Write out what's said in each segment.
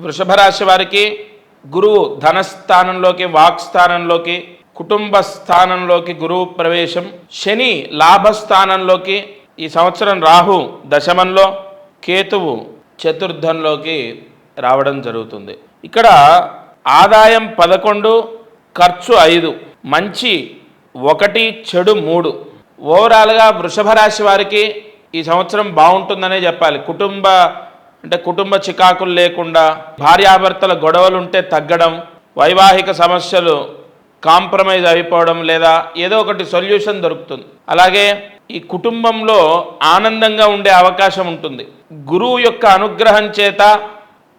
వృషభ రాశి వారికి గురువు ధనస్థానంలోకి, వాక్స్థానంలోకి, కుటుంబ స్థానంలోకి గురువు ప్రవేశం, శని లాభస్థానంలోకి, ఈ సంవత్సరం రాహు దశమంలో, కేతువు చతుర్థంలోకి రావడం జరుగుతుంది. ఇక్కడ ఆదాయం 11, ఖర్చు 5, మంచి 1, చెడు 3. ఓవరాల్గా వృషభ రాశి వారికి ఈ సంవత్సరం బాగుంటుందనే చెప్పాలి. కుటుంబ చికాకులు లేకుండా, భార్యాభర్తల గొడవలు ఉంటే తగ్గడం, వైవాహిక సమస్యలు కాంప్రమైజ్ అయిపోవడం, లేదా ఏదో ఒకటి సొల్యూషన్ దొరుకుతుంది. అలాగే ఈ కుటుంబంలో ఆనందంగా ఉండే అవకాశం ఉంటుంది. గురువు యొక్క అనుగ్రహం చేత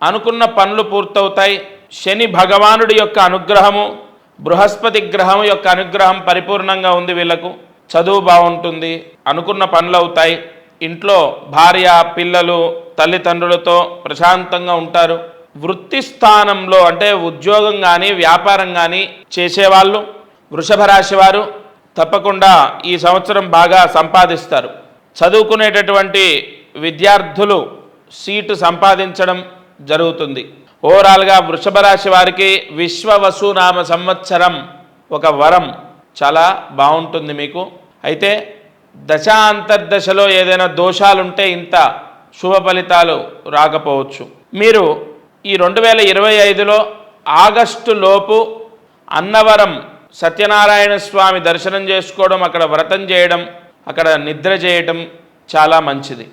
అనుకున్న పనులు పూర్తవుతాయి. శని భగవానుడి యొక్క అనుగ్రహము, బృహస్పతి గ్రహం యొక్క అనుగ్రహం పరిపూర్ణంగా ఉంది. వీళ్లకు చదువు బాగుంటుంది, అనుకున్న పనులు అవుతాయి. ఇంట్లో భార్య, పిల్లలు, తల్లిదండ్రులతో ప్రశాంతంగా ఉంటారు. వృత్తి స్థానంలో అంటే ఉద్యోగం కానీ, వ్యాపారం కానీ చేసేవాళ్ళు వృషభ రాశి వారు తప్పకుండా ఈ సంవత్సరం బాగా సంపాదిస్తారు. చదువుకునేటటువంటి విద్యార్థులు సీటు సంపాదించడం జరుగుతుంది. ఓవరాల్గా వృషభ రాశి వారికి విశ్వవసునామ సంవత్సరం ఒక వరం, చాలా బాగుంటుంది మీకు. అయితే దశాంతర్దశలో ఏదైనా దోషాలుంటే ఇంత శుభ ఫలితాలు రాకపోవచ్చు. మీరు ఈ 2025లో ఆగస్టు లోపు అన్నవరం సత్యనారాయణ స్వామి దర్శనం చేసుకోవడం, అక్కడ వ్రతం చేయడం, అక్కడ నిద్ర చేయడం చాలా మంచిది.